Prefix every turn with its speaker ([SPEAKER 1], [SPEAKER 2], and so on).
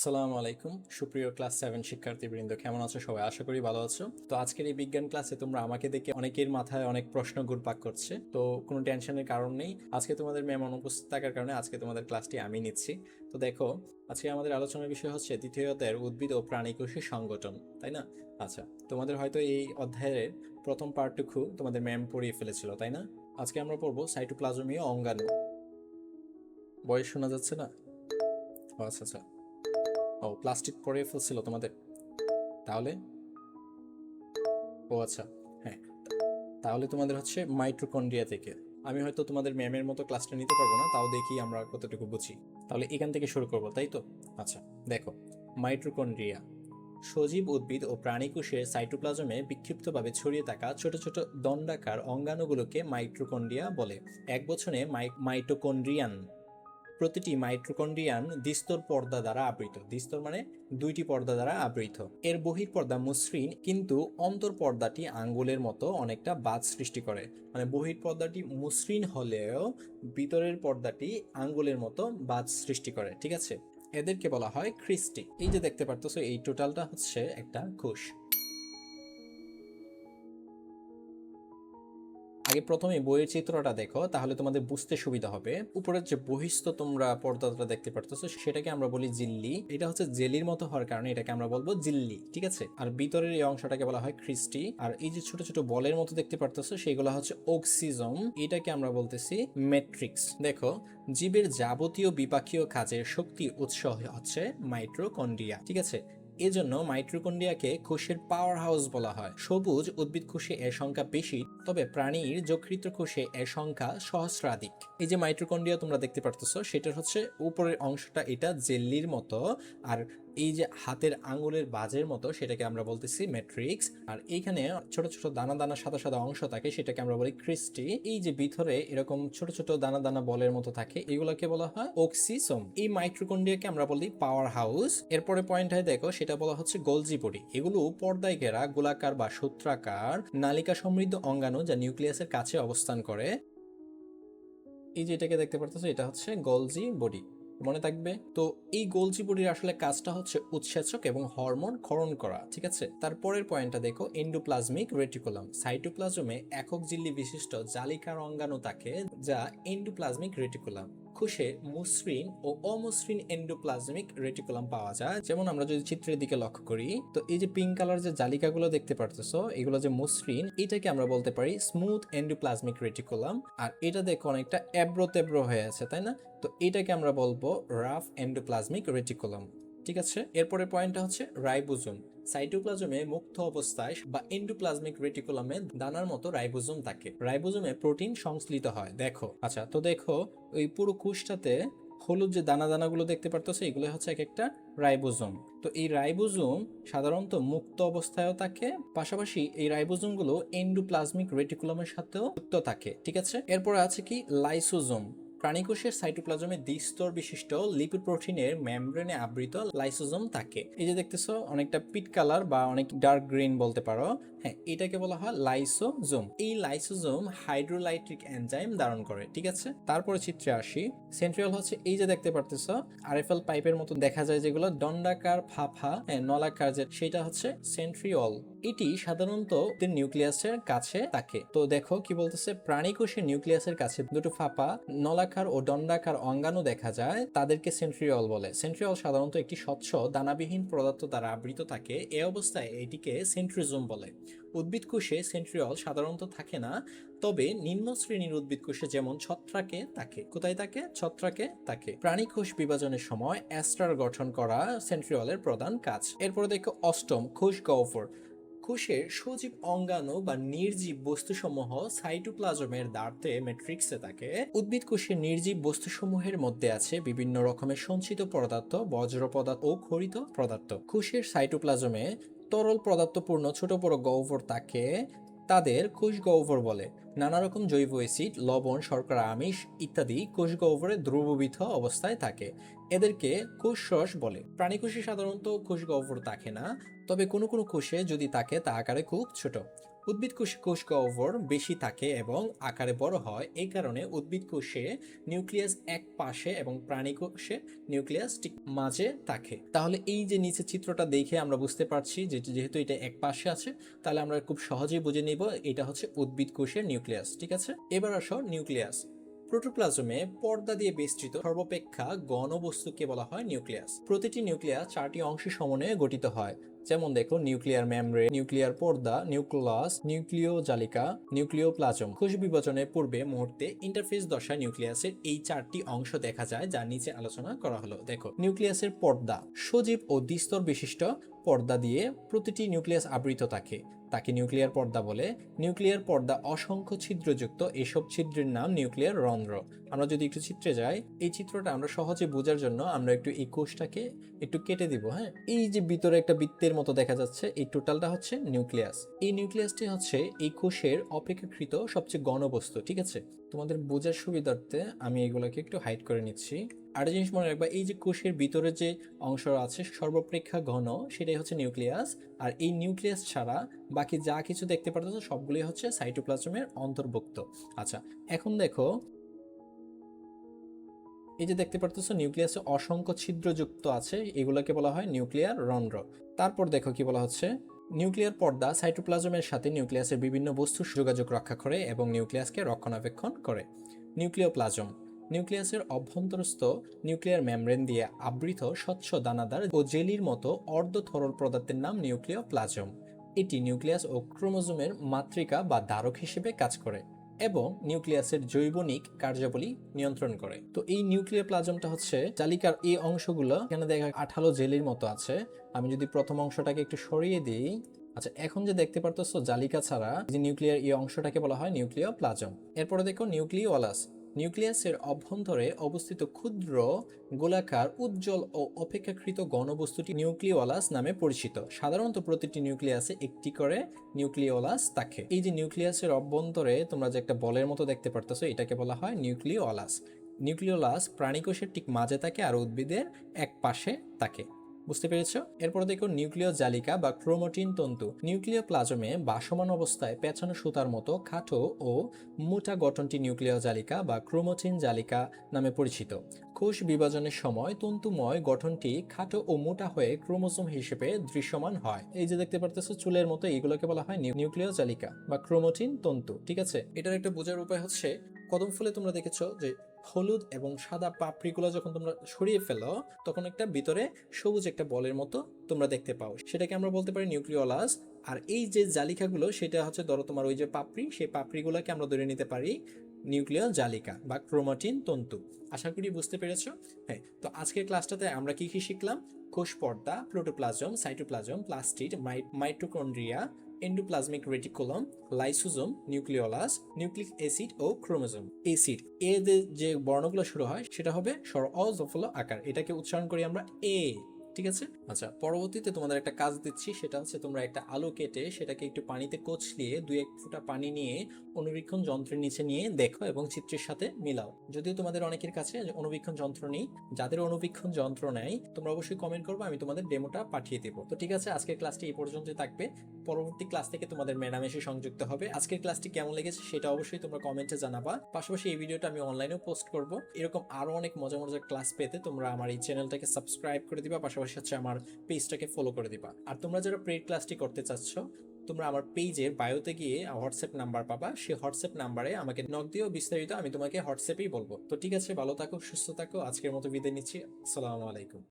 [SPEAKER 1] আসসালামু আলাইকুম সুপ্রিয় ক্লাস 7 শিক্ষার্থীবৃন্দ, কেমন আছো সবাই? আশা করি ভালো আছো। তো আজকের এই বিজ্ঞান ক্লাসে তোমরা আমাকে দেখে অনেকের মাথায় অনেক প্রশ্ন ঘুরপাক করছে, তো কোনো টেনশনের কারণ নেই। আজকে তোমাদের ম্যাম অনুপস্থিত থাকার কারণে আজকে তোমাদের ক্লাসটি আমি নিচ্ছি। তো দেখো, আজকে আমাদের আলোচনার বিষয় হচ্ছে দ্বিতীয় অধ্যায়ের উদ্ভিদ ও প্রাণীকোষী সংগঠন, তাই না? আচ্ছা, তোমাদের হয়তো এই অধ্যায়ের প্রথম পার্টটুকু তোমাদের ম্যাম পড়িয়ে ফেলেছিল, তাই না? আজকে আমরা পড়বো সাইটোপ্লাজমীয় অঙ্গাণু। বয়স শোনা যাচ্ছে না? ও আচ্ছা আচ্ছা, ও প্লাস্টিক পরে ফেলছিল তোমাদের তাহলে? ও আচ্ছা, হ্যাঁ। তাহলে তোমাদের হচ্ছে মাইটোকন্ড্রিয়া থেকে। আমি হয়তো তোমাদের ম্যামের মতো ক্লাসটা নিতে পারবো না, তাও দেখি আমরা কতটুকু বুঝি। তাহলে এখান থেকে শুরু করবো, তাই তো? আচ্ছা, দেখো, মাইটোকন্ড্রিয়া সজীব উদ্ভিদ ও প্রাণী কোষের সাইটোপ্লাজমে বিক্ষিপ্তভাবে ছড়িয়ে থাকা ছোট ছোট দণ্ডাকার অঙ্গাণুগুলোকে মাইটোকন্ড্রিয়া বলে। এক বছরে মাইটোকন্ড্রিয়ান প্রতিটি মাইটোকন্ড্রিয়ান দ্বিস্তর পর্দা দ্বারা আবৃত। দ্বিস্তর মানে দুইটি পর্দা দ্বারা আবৃত। এর বহিঃপর্দা মসৃণ, কিন্তু অন্তঃপর্দাটি আঙ্গুলের মতো অনেকটা বাঁধ সৃষ্টি করে। মানে বহিঃপর্দাটি মসৃণ হলেও ভিতরের পর্দাটি আঙ্গুলের মতো বাঁধ সৃষ্টি করে, ঠিক আছে? এদেরকে বলা হয় ক্রিস্টি। এই যে দেখতে পারতেছো, এই টোটালটা হচ্ছে একটা কোষ। আগে প্রথমে বইয়ের চিত্রটা দেখো, তাহলে তোমাদের বুঝতে সুবিধা হবে। উপরের যে বহিস্থ তোমরা পর্দাটা দেখতে পারতেছো, সেটাকে আমরা বলি জিল্লি। এটা হচ্ছে জেলির মতো হওয়ার কারণে এটাকে আমরা বলবো জিল্লি, ঠিক আছে? আর ভিতরের এই অংশটাকে বলা হয় ক্রিস্টি। আর এই যে ছোট ছোট বলের মতো দেখতে পারতেছো, সেগুলো হচ্ছে অক্সিজম। এটাকে আমরা বলতেছি ম্যাট্রিক্স। দেখো, জীবের যাবতীয় বিপাকীয় কাজের শক্তি উৎস হচ্ছে মাইটোকন্ড্রিয়া, ঠিক আছে? এজন্য মাইটোকন্ড্রিয়াকে কোষের পাওয়ার হাউস বলা হয়। সবুজ উদ্ভিদ কোষে এর সংখ্যা বেশি, তবে প্রাণীর যকৃত কোষে এর সংখ্যা সহস্রাধিক। এই যে মাইটোকন্ড্রিয়া তোমরা দেখতে পারতেছো, সেটা হচ্ছে উপরের অংশটা এটা জেল্লির মতো, আর এই যে হাতের আঙ্গুলের বাজের মতো, সেটাকে আমরা বলতেছি ম্যাট্রিক্স। আর এইখানে ছোট ছোট দানা দানা সাদা সাদা অংশ থাকে, সেটাকে আমরা বলি ক্রিস্টি। এই যে ভিতরে এরকম ছোট ছোট দানা দানা বলের মতো থাকে, এগুলোকে বলা হয় অক্সিসোম। এই মাইটোকন্ড্রিয়াকে আমরা বলি পাওয়ার হাউস। এরপরে পয়েন্টে দেখো, সেটা বলা হচ্ছে গোলজি বডি। এগুলো পর্দায় ঘেরা গোলাকার বা সূত্রাকার নালিকা সমৃদ্ধ অঙ্গাণু, যা নিউক্লিয়াসের কাছে অবস্থান করে। এই যে এটাকে দেখতে পারতেছো, এটা হচ্ছে গোলজি বডি, মনে থাকবে তো। এই গোলজি বডির আসলে কাজটা হচ্ছে উৎসেচক এবং হরমোন ক্ষরণ করা, ঠিক আছে? তারপরের পয়েন্টটা দেখো, এন্ডোপ্লাজমিক রেটিকুলাম। সাইটোপ্লাজমে একক ঝিল্লি বিশিষ্ট জালিকার অঙ্গাণু থাকে, যা এন্ডোপ্লাজমিক রেটিকুলাম। কোষে মসৃণ ও অমসৃণ এন্ডোপ্লাজমিক রেটিকুলাম পাওয়া যায়। যেমন আমরা যদি চিত্রের দিকে লক্ষ্য করি, তো এই যে পিঙ্ক কালার যে জালিকাগুলো দেখতে পারতেছো, এগুলো যে মসৃণ, এটাকে আমরা বলতে পারি স্মুথ এন্ডোপ্লাজমিক রেটিকুলাম। আর এটা দেখো অনেকটা এবড়ো তেব্রো হয়ে আছে, তাই না? তো এটাকে আমরা বলবো রাফ এন্ডোপ্লাজমিক রেটিকুলাম, ঠিক আছে? এরপরে পয়েন্টটা হচ্ছে রাইবোজোম। সাইটোপ্লাজমে মুক্ত অবস্থায় বা এন্ডোপ্লাজমিক রেটিকুলামে দানার মতো রাইবোজোম থাকে। রাইবোজোমে প্রোটিন সংশ্লিত হয়। দেখো, আচ্ছা, তো দেখো ওই পুরো কোষটাতে হলুদ যে দানা দানাগুলো দেখতে পারতেছো, এগুলো হচ্ছে এক একটা রাইবোজোম। তো এই রাইবোজোম সাধারণত মুক্ত অবস্থায়ও থাকে, পাশাপাশি এই রাইবোজোমগুলো এন্ডোপ্লাজমিক রেটিকুলামের সাথেও যুক্ত থাকে, ঠিক আছে? এরপর আছে কি লাইসোজোম। প্রাণীকোষের সাইটোপ্লাজমে দ্বিস্তর বিশিষ্ট লিপিড প্রোটিনের মেমব্রেনে আবৃত লাইসোজোম থাকে। এই যে দেখতেছো অনেকটা পিট কালার বা অনেক ডার্ক গ্রিন বলতে পারো, হ্যাঁ, এটাকে বলা হয় লাইসোজোম। এই লাইসোজোম হাইড্রোলাইট্রিক এনজাইম ধারণ করে, ঠিক আছে? তারপরে চিত্রে আসি। সেন্ট্রিওল হচ্ছে এই যে দেখতে পারতেছো আরএফএল পাইপের মতো দেখা যায়, যেগুলো দণ্ডাকার ফাফা, নলাকার, যে সেটা হচ্ছে সেন্ট্রিওল। এটি সাধারণত নিউক্লিয়াসের কাছে থাকে। তো দেখো কি বলতেছে, প্রাণী কোষের নিউক্লিয়াসের কাছে দুটো ফাঁপা নলাকার ও দণ্ডাকার অঙ্গাণু দেখা যায়, তাদেরকে সেন্ট্রিওল বলে। সেন্ট্রিওল সাধারণত একটি স্বচ্ছ দানাবিহীন পদার্থ দ্বারা আবৃত থাকে। এ অবস্থায় এটিকে সেন্ট্রিজোম বলে। উদ্ভিদ কোষে সেন্ট্রিওল সাধারণত থাকে না, তবে নিম্ন শ্রেণীর উদ্ভিদ কোষে যেমন ছত্রাকে থাকে। কোথায় থাকে? ছত্রাকে থাকে। প্রাণী কোষ বিভাজনের সময় এস্টার গঠন করা সেন্ট্রিওলের প্রধান কাজ। এরপরে দেখো অষ্টম, কোষ গহ্বর। কোষের সজীব অঙ্গাণু বা নির্জীব বস্তুসমূহ সাইটোপ্লাজমের দ্বারতে ম্যাট্রিক্সে থাকে। উদ্ভিদ কোষের নির্জীব বস্তুসমূহের মধ্যে আছে বিভিন্ন রকমের সঞ্চিত পদার্থ, বজ্র পদার্থ ও খরিত পদার্থ। কোষের সাইটোপ্লাজমে তরল পদার্থপূর্ণ ছোট বড় গহ্বর থাকে, তাদের কোষ গহ্বর বলে। নানা রকম জৈব অ্যাসিড, লবণ, শর্করা, আমিষ ইত্যাদি কোষ গহ্বরে দ্রবীভূত অবস্থায় থাকে। এদেরকে কোষরস বলে। প্রাণী কোষে সাধারণত কোষ গহ্বর থাকে না, তবে কোনো কোনো কোষে যদি থাকে তা আকারে খুব ছোট। উদ্ভিদ কোষে কোষ গহ্বর বেশি থাকে এবং আকারে বড় হয়, এই কারণে উদ্ভিদ কোষে নিউক্লিয়াস এক পাশে এবং প্রাণী কোষে নিউক্লিয়াস ঠিক মাঝে থাকে। তাহলে এই যে নিচে চিত্রটা দেখে আমরা বুঝতে পারছি যে যেহেতু এটা এক পাশে আছে, তাহলে আমরা খুব সহজেই বুঝে নিব এটা হচ্ছে উদ্ভিদ কোষের নিউক্লিয়াস। ঠিক আছে, এবার আসো নিউক্লিয়াস। প্রোটোপ্লাজমে পর্দা দিয়ে বেষ্টিত সর্বাপেক্ষা ঘন বস্তুকে বলা হয় নিউক্লিয়াস। প্রতিটি নিউক্লিয়াস 4টি অংশের সমন্বয়ে গঠিত হয়। যেমন দেখো, নিউক্লিয়ার মেমব্রেন, নিউক্লিয়ার পর্দা, নিউক্লিয়াস, নিউক্লিয় জালিকা, নিউক্লিওপ্লাজম। কোষ বিভাজনের পূর্বে মুহূর্তে ইন্টারফেস দশায় নিউক্লিয়াসের এই 4টি অংশ দেখা যায়, যা নিচে আলোচনা করা হলো। দেখো, নিউক্লিয়াসের পর্দা সজীব ও দ্বিস্তর বিশিষ্ট পর্দা দিয়ে প্রতিটি নিউক্লিয়াস আবৃত থাকে, তাকে নিউক্লিয়ার পর্দা বলে। নিউক্লিয়ার পর্দা অসংখ্য ছিদ্রযুক্ত, এসব ছিদ্রের নাম নিউক্লিয়ার রন্ধ্র। আমরা যদি একটু চিত্রে যাই, এই চিত্রটা আমরা সহজে বোঝার জন্য আমরা একটু এই কোষটাকে একটু কেটে দিব। হ্যাঁ, এই যে ভিতরে একটা বৃত্তের মতো দেখা যাচ্ছে, এই টোটালটা হচ্ছে নিউক্লিয়াস। এই নিউক্লিয়াসটি হচ্ছে এই কোষের অপেক্ষাকৃত সবচেয়ে ঘন বস্তু। ঠিক আছে, তোমাদের বোঝার সুবিধার্থে আমি এগুলোকে একটু হাইড করে নিচ্ছি। আরেকটা জিনিস মনে রাখবা, এই যে কোষের ভিতরে যে অংশ আছে সর্বাপেক্ষা ঘন, সেটাই হচ্ছে নিউক্লিয়াস। আর এই নিউক্লিয়াস ছাড়া বাকি যা কিছু দেখতে পাচ্ছ সবগুলি হচ্ছে সাইটোপ্লাজমের অন্তর্ভুক্ত। আচ্ছা, এখন দেখো, এই যে দেখতে পারতেছো নিউক্লিয়াসে অসংখ্য ছিদ্রযুক্ত আছে, এগুলোকে বলা হয় নিউক্লিয়ার রন্ধ্র। তারপর দেখো কি বলা হচ্ছে, নিউক্লিয়ার পর্দা সাইটোপ্লাজমের সাথে নিউক্লিয়াসের বিভিন্ন বস্তুর যোগাযোগ রক্ষা করে এবং নিউক্লিয়াসকে রক্ষণাবেক্ষণ করে। নিউক্লিওপ্লাজম নিউক্লিয়াসের অভ্যন্তরস্থ নিউক্লিয়ার মেমব্রেন দিয়ে আবৃত স্বচ্ছ দানাদার ও জেলির মতো অর্ধ তরল পদার্থের নাম নিউক্লিওপ্লাজম। এটি নিউক্লিয়াস ও ক্রোমোজোমের মাতৃকা বা ধারক হিসেবে কাজ করে এবং নিউক্লিয়াসের জৈবনিক কার্যাবলী নিয়ন্ত্রণ করে। তো এই নিউক্লিয়ার প্লাজমটা হচ্ছে জালিকার এই অংশগুলো, এখানে দেখা আঠালো জেলির মতো আছে। আমি যদি প্রথম অংশটাকে একটু সরিয়ে দিই, আচ্ছা, এখন যে দেখতে পারতেছো জালিকা ছাড়া যে নিউক্লিয়ার এই অংশটাকে বলা হয় নিউক্লিওপ্লাজম। এরপরে দেখো নিউক্লিওলাস। নিউক্লিয়াসের অভ্যন্তরে অবস্থিত ক্ষুদ্র গোলাকার উজ্জ্বল ও অপেক্ষাকৃত ঘনবস্তুটি নিউক্লিওলাস নামে পরিচিত। সাধারণত প্রতিটি নিউক্লিয়াসে একটি করে নিউক্লিওলাস থাকে। এই যে নিউক্লিয়াসের অভ্যন্তরে তোমরা যে একটা বলের মতো দেখতে পারতেছো, এটাকে বলা হয় নিউক্লিওলাস। নিউক্লিওলাস প্রাণীকোষের ঠিক মাঝে থাকে আর উদ্ভিদের এক পাশে থাকে। বুঝতে পেরেছো? এরপর দেখো নিউক্লিয় জালিকা বা ক্রোমাটিন তন্তু। নিউক্লিয় প্লাজমে ভাসমান অবস্থায় পেঁচানো সুতার মতো খাটো ও মোটা গঠনটি নিউক্লিয় জালিকা বা ক্রোমাটিন জালিকা নামে পরিচিত। কোষ বিভাজনের সময় তন্তুময় গঠনটি খাটো ও মোটা হয়ে ক্রোমোসোম হিসেবে দৃশ্যমান হয়। এই যে দেখতে পারতেছো চুলের মতো, এগুলোকে বলা হয় নিউক্লিয় জালিকা বা ক্রোমাটিন তন্তু। ঠিক আছে, এটার একটা বোঝার উপায় হচ্ছে, কদম ফুলে তোমরা দেখেছো যে হলুদ এবং সাদা পাপড়িগুলো যখন তোমরা সরিয়ে ফেলো, তখন একটা ভিতরে সবুজ একটা বলের মতো তোমরা দেখতে পাও, সেটাকে আমরা বলতে পারি নিউক্লিওলাস। আর এই যে জালিকাগুলো, সেটা হচ্ছে ধরো তোমার ওই যে পাপড়ি, সেই পাপড়িগুলোকে আমরা ধরে নিতে পারি নিউক্লিয় জালিকা বা ক্রোমাটিন তন্তু। আশা করি বুঝতে পেরেছো। হ্যাঁ, তো আজকের ক্লাসটাতে আমরা কি কি শিখলাম? কোষ পর্দা, protoplasm, cytoplasm, plastid, mitochondria, endoplasmic reticulum, lysosome, nucleolus, nucleic acid ও ক্রোমোজোম। অ্যাসিড এদের যে বর্ণগুলো শুরু হয় সেটা হবে স্বর অ জফলা আকার, এটাকে উচ্চারণ করি আমরা এ। ঠিক আছে, আচ্ছা, পরবর্তীতে তোমাদের একটা কাজ দিচ্ছি, সেটা হচ্ছে তোমরা একটা আলু কেটে সেটাকে একটু পানিতে কচলিয়ে 2-1 ফোঁটা পানি নিয়ে অনুবীক্ষণ যন্ত্রের নিচে নিয়ে দেখো এবং চিত্রের সাথে মিলাও। যদিও তোমাদের অনেকের কাছে অনুবীক্ষণ যন্ত্র নেই, যাদের অনুবীক্ষণ যন্ত্র নেই তোমরা অবশ্যই কমেন্ট করবে, আমি তোমাদের ডেমোটা পাঠিয়ে দেবো। তো ঠিক আছে, আজকের ক্লাসটি এই পর্যন্তই থাকবে। পরবর্তী ক্লাস থেকে তোমাদের ম্যাডাম এসে সংযুক্ত হবে। আজকের ক্লাসটি কেমন লেগেছে সেটা অবশ্যই তোমরা কমেন্টে জানাবা। পাশাপাশি এই ভিডিওটা আমি অনলাইনেও পোস্ট করব। এরকম আরো অনেক মজার মজার ক্লাস পেতে তোমরা আমার এই চ্যানেলটাকে সাবস্ক্রাইব করে দিবা, পাশাপাশি হচ্ছে আমার পেজটাকে ফলো করে দিবা। আর তোমরা যারা পেইড ক্লাসটি করতে চাচ্ছ, তোমরা আমার পেজের বায়োতে গিয়ে হোয়াটসঅ্যাপ নাম্বার পাবা, সেই হোয়াটসঅ্যাপ নাম্বারে আমাকে নক দিও, বিস্তারিত আমি তোমাকে হোয়াটসঅ্যাপেই বলবো। তো ঠিক আছে, ভালো থাকো, সুস্থ থাকো, আজকের মতো বিদায় নিচ্ছি। আসসালামু আলাইকুম।